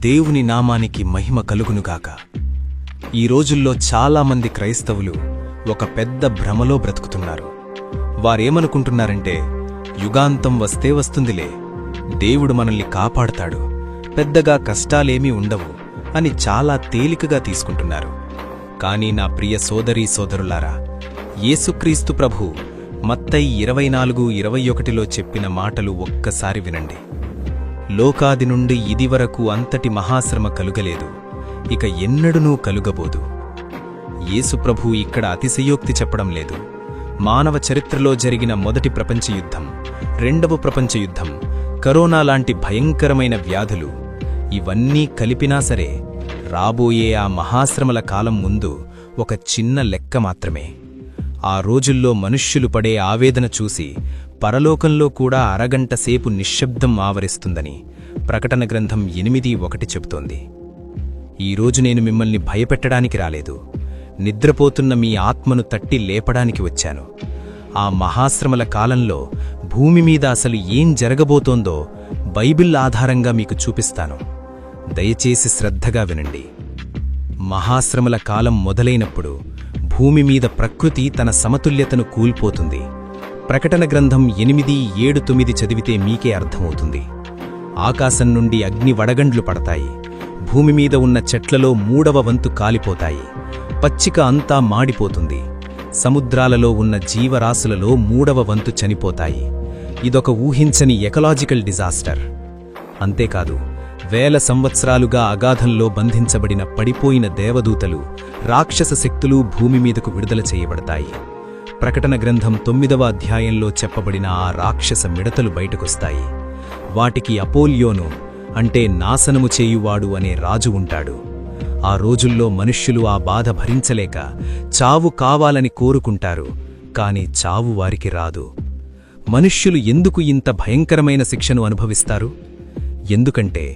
దేవుని నామానికి మహిమ కలుగునుగాక. ఈ రోజుల్లో చాలామంది క్రైస్తవులు ఒక పెద్ద భ్రమలో బ్రతుకుతున్నారు. వారేమనుకుంటున్నారంటే, యుగాంతం వస్తే వస్తుందిలే, దేవుడు మనల్ని కాపాడుతాడు, పెద్దగా కష్టాలేమీ ఉండవు అని చాలా తేలికగా తీసుకుంటున్నారు. కానీ నా ప్రియ సోదరీ సోదరులారా, యేసుక్రీస్తు ప్రభు మత్తయి 24:21లో చెప్పిన మాటలు ఒక్కసారి వినండి. లోకాది నుండి ఇదివరకు అంతటి మహాశ్రమ కలుగలేదు, ఇక ఎన్నడూనూ కలుగబోదు. యేసుప్రభు ఇక్కడ అతిశయోక్తి చెప్పడం లేదు. మానవ చరిత్రలో జరిగిన మొదటి ప్రపంచ యుద్ధం, రెండవ ప్రపంచ యుద్ధం, కరోనా లాంటి భయంకరమైన వ్యాధులు, ఇవన్నీ కలిపినా సరే రాబోయే ఆ మహాశ్రమల కాలం ముందు ఒక చిన్న లెక్క మాత్రమే. ఆ రోజుల్లో మనుష్యులు పడే ఆవేదన చూసి పరలోకంలో కూడా అరగంట సేపు నిశ్శబ్దం ఆవరిస్తుందని ప్రకటన గ్రంథం 8:1 చెబుతోంది. ఈరోజు నేను మిమ్మల్ని భయపెట్టడానికి రాలేదు, నిద్రపోతున్న మీ ఆత్మను తట్టి లేపడానికి వచ్చాను. ఆ మహాశ్రమల కాలంలో భూమి మీద అసలు ఏం జరగబోతోందో బైబిల్ ఆధారంగా మీకు చూపిస్తాను. దయచేసి శ్రద్ధగా వినండి. మహాశ్రమల కాలం మొదలైనప్పుడు భూమి మీద ప్రకృతి తన సమతుల్యతను కోల్పోతుంది. ప్రకటన గ్రంథం 8:7-9 చదివితే మీకే అర్థమవుతుంది. ఆకాశం నుండి అగ్ని వడగండ్లు పడతాయి, భూమి మీద ఉన్న చెట్లలో 3వ వంతు కాలిపోతాయి, పచ్చిక అంతా మాడిపోతుంది, సముద్రాలలో ఉన్న జీవరాశులలో 3వ వంతు చనిపోతాయి. ఇదొక ఊహించని ఎకలాజికల్ డిజాస్టర్. అంతేకాదు, వేల సంవత్సరాలుగా అగాధంలో బంధించబడిన పడిపోయిన దేవదూతలు, రాక్షస శక్తులు భూమి మీదకు విడుదల చేయబడతాయి. ప్రకటన గ్రంథం 9వ అధ్యాయంలో చెప్పబడిన ఆ రాక్షస మిడతలు బయటకొస్తాయి. వాటికి అపోల్యోను అంటే నాశనము చేయువాడు అనే రాజు ఉంటాడు. ఆ రోజుల్లో మనుష్యులు ఆ బాధ భరించలేక చావు కావాలని కోరుకుంటారు, కాని చావు వారికి రాదు. మనుష్యులు ఎందుకు ఇంత భయంకరమైన శిక్షను అనుభవిస్తారు? ఎందుకంటే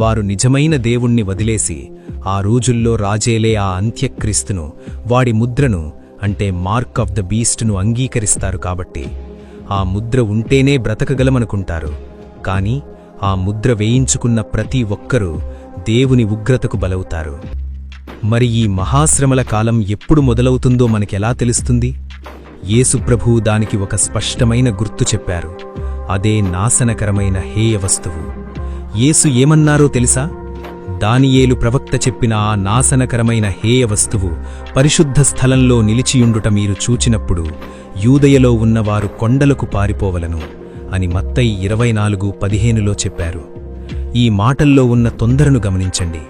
వారు నిజమైన దేవుణ్ణి వదిలేసి ఆ రోజుల్లో రాజేలే ఆ అంత్యక్రీస్తును, వాడి ముద్రను అంటే మార్క్ ఆఫ్ ద బీస్ట్ను అంగీకరిస్తారు. కాబట్టి ఆ ముద్ర ఉంటేనే బ్రతకగలమనుకుంటారు. కాని ఆ ముద్ర వేయించుకున్న ప్రతి ఒక్కరూ దేవుని ఉగ్రతకు బలవుతారు. మరి ఈ మహాశ్రమల కాలం ఎప్పుడు మొదలవుతుందో మనకెలా తెలుస్తుంది? యేసుప్రభువు దానికి ఒక స్పష్టమైన గుర్తు చెప్పారు. అదే నాశనకరమైన హేయ వస్తువు. యేసు ఏమన్నారో తెలుసా? దానియేలు ప్రవక్త చెప్పిన ఆ నాశనకరమైన హేయ వస్తువు పరిశుద్ధ స్థలంలో నిలిచియుండుట మీరు చూచినప్పుడు యూదయలో ఉన్నవారు కొండలకు పారిపోవలను అని మత్తయి 24:15లో చెప్పారు. ఈ మాటల్లో ఉన్న తొందరను గమనించండి.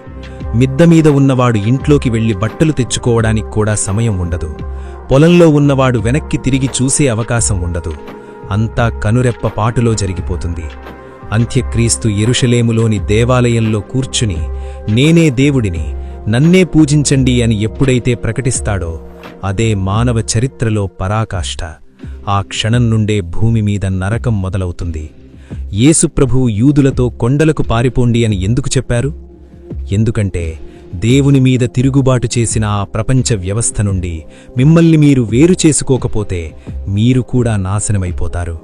మిద్దమీద ఉన్నవాడు ఇంట్లోకి వెళ్లి బట్టలు తెచ్చుకోవడానికి కూడా సమయం ఉండదు. పొలంలో ఉన్నవాడు వెనక్కి తిరిగి చూసే అవకాశం ఉండదు. అంతా కనురెప్ప పాటులో జరిగిపోతుంది. అంత్యక్రీస్తు యెరూషలేములోని దేవాలయంలో కూర్చుని నేనే దేవుడిని, నన్నే పూజించండి అని ఎప్పుడైతే ప్రకటిస్తాడో అదే మానవ చరిత్రలో పరాకాష్ఠ. ఆ క్షణం నుండే భూమి మీద నరకం మొదలవుతుంది. యేసుప్రభువు యూదులతో కొండలకు పారిపోండి అని ఎందుకు చెప్పారు? ఎందుకంటే దేవుని మీద తిరుగుబాటు చేసిన ఆ ప్రపంచ వ్యవస్థ నుండి మిమ్మల్ని మీరు వేరు చేసుకోకపోతే మీరు కూడా నాశనమైపోతారు.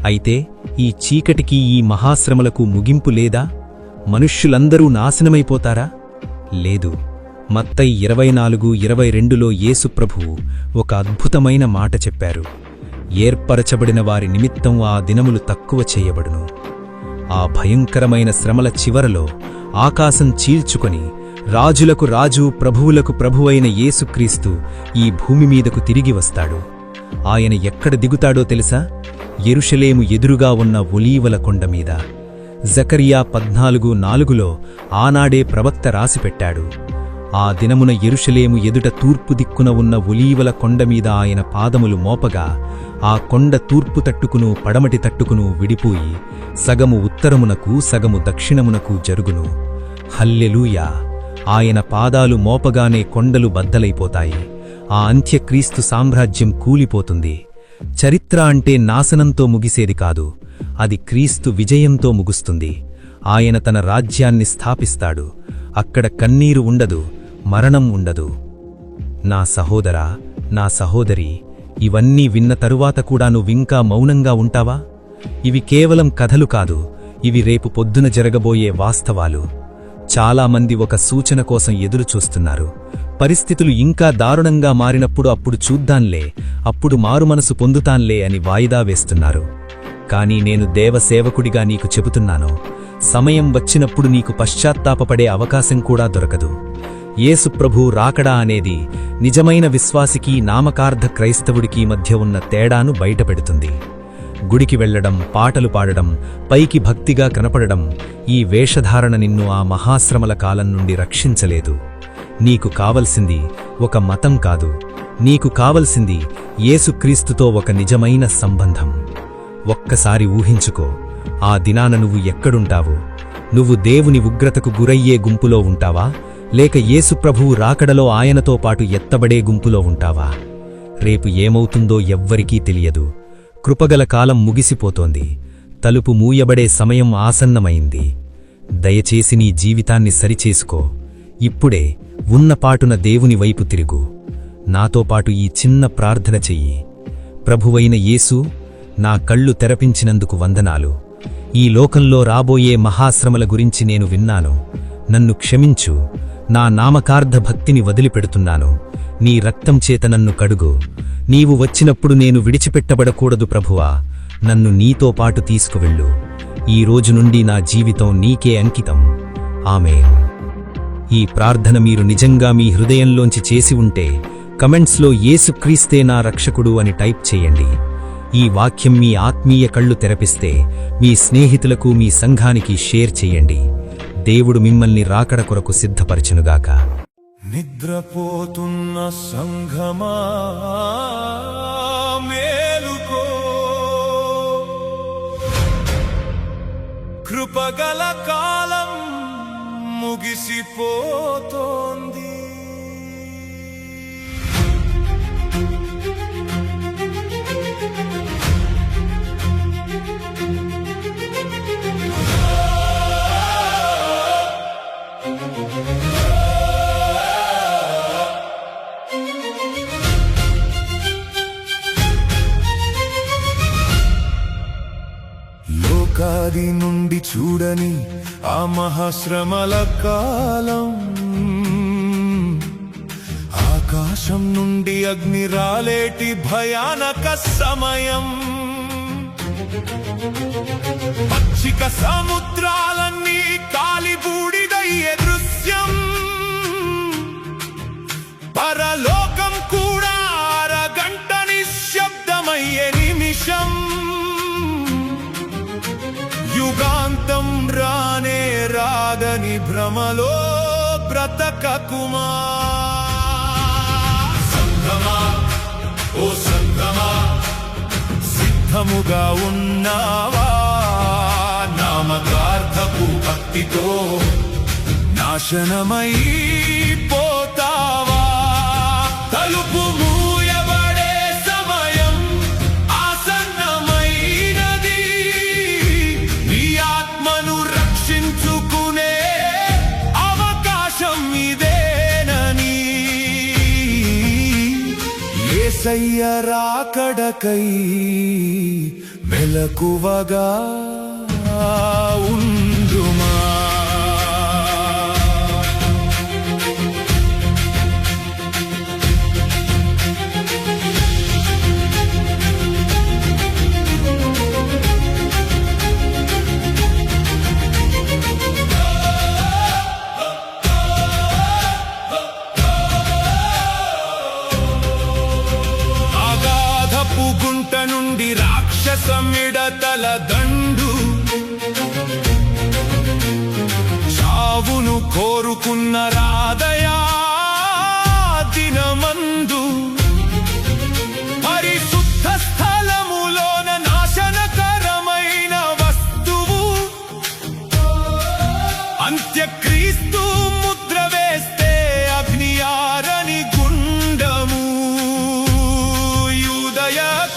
అయితే ఈ చీకటికి, ఈ మహాశ్రమలకు ముగింపు లేదా? మనుష్యులందరూ నాశనమైపోతారా? లేదు. మత్తయి 24:22లో యేసుప్రభువు ఒక అద్భుతమైన మాట చెప్పారు. ఏర్పరచబడిన వారి నిమిత్తం ఆ దినములు తక్కువ చేయబడును. ఆ భయంకరమైన శ్రమల చివరలో ఆకాశం చీల్చుకొని రాజులకు రాజు, ప్రభువులకు ప్రభువైన యేసుక్రీస్తు ఈ భూమి మీదకు తిరిగి వస్తాడు. ఆయన ఎక్కడ దిగుతాడో తెలుసా? యెరూషలేము ఎదురుగా ఉన్న ఒలీవల కొండ మీద. జకరియా 14:4లో ఆనాడే ప్రవక్త రాసిపెట్టాడు. ఆ దినమున యెరూషలేము ఎదుట తూర్పు దిక్కున ఉన్న ఒలీవల కొండమీద ఆయన పాదములు మోపగా ఆ కొండ తూర్పు తట్టుకును పడమటి తట్టుకును విడిపోయి సగము ఉత్తరమునకు సగము దక్షిణమునకు జరుగును. హల్లెలూయా! ఆయన పాదాలు మోపగానే కొండలు బద్దలైపోతాయి. ఆ అంత్యక్రీస్తు సామ్రాజ్యం కూలిపోతుంది. చరిత్ర అంటే నాశనంతో ముగిసేది కాదు, అది క్రీస్తు విజయంతో ముగుస్తుంది. ఆయన తన రాజ్యాన్ని స్థాపిస్తాడు. అక్కడ కన్నీరు ఉండదు, మరణం ఉండదు. నా సహోదరా, నా సహోదరి, ఇవన్నీ విన్న తరువాత కూడా నువ్వింకా మౌనంగా ఉంటావా? ఇవి కేవలం కథలు కాదు, ఇవి రేపు పొద్దున జరగబోయే వాస్తవాలు. చాలామంది ఒక సూచన కోసం ఎదురుచూస్తున్నారు. పరిస్థితులు ఇంకా దారుణంగా మారినప్పుడు అప్పుడు చూద్దాంలే, అప్పుడు మారుమనసు పొందుతాన్లే అని వాయిదా వేస్తున్నారు. కానీ నేను దేవసేవకుడిగా నీకు చెబుతున్నాను, సమయం వచ్చినప్పుడు నీకు పశ్చాత్తాపపడే అవకాశం కూడా దొరకదు. యేసు ప్రభువు రాకడా అనేది నిజమైన విశ్వాసికి, నామకార్థ క్రైస్తవుడికి మధ్య ఉన్న తేడాను బయటపెడుతుంది. గుడికి వెళ్లడం, పాటలు పాడడం, పైకి భక్తిగా కనపడడం, ఈ వేషధారణ నిన్ను ఆ మహాశ్రమల కాలం నుండి రక్షించలేదు. నీకు కావలసింది ఒక మతం కాదు, నీకు కావలసింది యేసుక్రీస్తుతో ఒక నిజమైన సంబంధం. ఒక్కసారి ఊహించుకో, ఆ దినాన నువ్వు ఎక్కడుంటావు? నువ్వు దేవుని ఉగ్రతకు గురయ్యే గుంపులో ఉంటావా, లేక యేసుప్రభువు రాకడలో ఆయనతో పాటు ఎత్తబడే గుంపులో ఉంటావా? రేపు ఏమవుతుందో ఎవ్వరికీ తెలియదు. కృపగల కాలం ముగిసిపోతోంది. తలుపు మూయబడే సమయం ఆసన్నమైంది. దయచేసి నీ జీవితాన్ని సరిచేసుకో. ఇప్పుడే ఉన్నపాటున దేవుని వైపు తిరుగు. నాతో పాటు ఈ చిన్న ప్రార్థన చెయ్యి. ప్రభువైన యేసు, నా కళ్ళు తెరపించినందుకు వందనాలు. ఈ లోకంలో రాబోయే మహాశ్రమల గురించి నేను విన్నాను. నన్ను క్షమించు. నా నామకార్థ భక్తిని వదిలిపెడుతున్నాను. నీ రక్తం చేత నన్ను కడుగు. నీవు వచ్చినప్పుడు నేను విడిచిపెట్టబడకూడదు ప్రభువా. నన్ను నీతో పాటు తీసుకువెళ్ళు. ఈ రోజు నుండి నా జీవితం నీకే అంకితం. ఆమేన్. ఈ ప్రార్థన మీరు నిజంగా మీ హృదయంలోంచి చేసి ఉంటే కమెంట్స్లో యేసుక్రీస్తే నా రక్షకుడు అని టైప్ చేయండి. ఈ వాక్యం మీ ఆత్మీయ కళ్ళు తెరపిస్తే మీ స్నేహితులకు, మీ సంఘానికి షేర్ చేయండి. దేవుడు మిమ్మల్ని రాకడ కొరకు సిద్ధపరచునుగాక. నిద్రపోతున్న సంఘమా మేలుకో, కృపగల కాలం ముగిసిపోతోంది. లోకాది నుండి చూడని ఆ మహాశ్రమల కాలం, ఆకాశం నుండి అగ్ని రాలేటి భయానక సమయం, పచ్చిక సముద్రాలన్నీ కాలిబూడిదయ్యే దృశ్యం, పరలోకం కూడా అరగంట నిశ్శబ్దమయ్యే నిమిషం. యుగాంతం రానే రాదని భ్రమలో బ్రతకకుమా. సంగమా, ఓ సంగమా, సిద్ధముగా ఉన్నావా? నామకార్థపు భక్తితో నాశనమైపోతావా? తలుపు మూయబడే సమయం ఆసన్నమైనది. నీ ఆత్మను రక్షించుకునే అవకాశం ఇదేనని, యేసయ్య రాకడకై మెలకువగా ఉండుమా. గుంట నుండి రాక్షస మిడతల దండు, చావును కోరుకున్న రాదయా దినమందు, పరిశుద్ధ స్థలములోన నాశనకరమైన వస్తువు, అంత్యక్రీస్తు ముద్ర వేస్తే అగ్నియారని గుండము,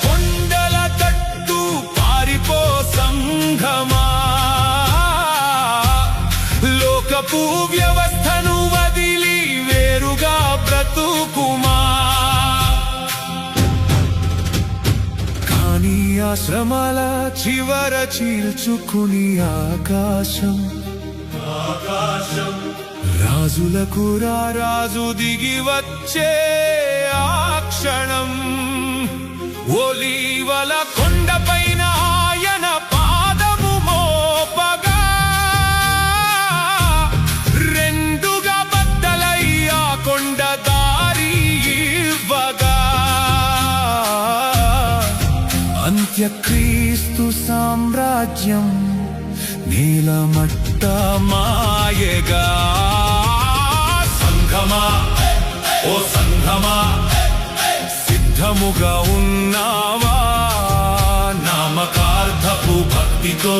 కొండల తట్టు పారిపో సంఘమా. లోకపు వ్యవస్థను వదిలి వేరుగా బ్రతుకుమా. కానీ ఆ శ్రమల చివర చీల్చుకుని ఆకాశం రాజులకు రాజు దిగి వచ్చే ఆ క్షణం ఒలీవల కొండపైన ఆయన పాదము మోపగా రెండుగా బద్దలై ఆ కొండ దారి ఇవ్వగా అంత్యక్రీస్తు సామ్రాజ్యం నీలమట్టమాయగా సంఘమా ఓ సంఘమా సిద్ధముగా ఉన్నావా నామకార్థపు భక్తితో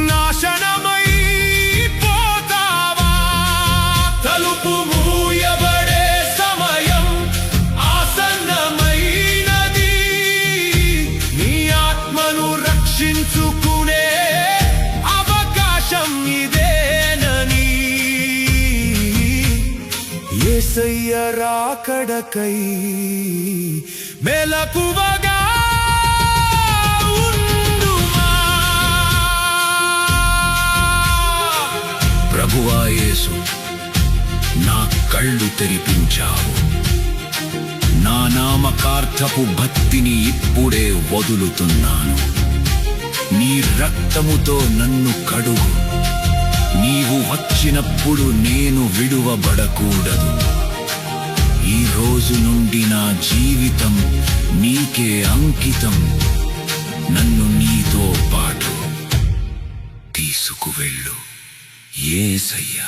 నాశనమై పోతావా తలుపు మూయబడే సమయం ఆసన్నమైనది నీ ఆత్మను రక్షించుకునే అవకాశం ఇదేనని యేసయ్య రాకడకై మెలకువగా ఉండుమా. ప్రభువా యేసు నా కళ్ళు తెరిపించావు నా నామకార్థపు భక్తిని ఇప్పుడే వదులుతున్నాను నీ రక్తముతో నన్ను కడుగు నీవు వచ్చినప్పుడు నేను విడువబడకూడదు ఈ రోజు నుండి నా జీవితం నీకే అంకితం నన్ను నీతో పాటు తీసుకువెళ్ళు యేసయ్యా.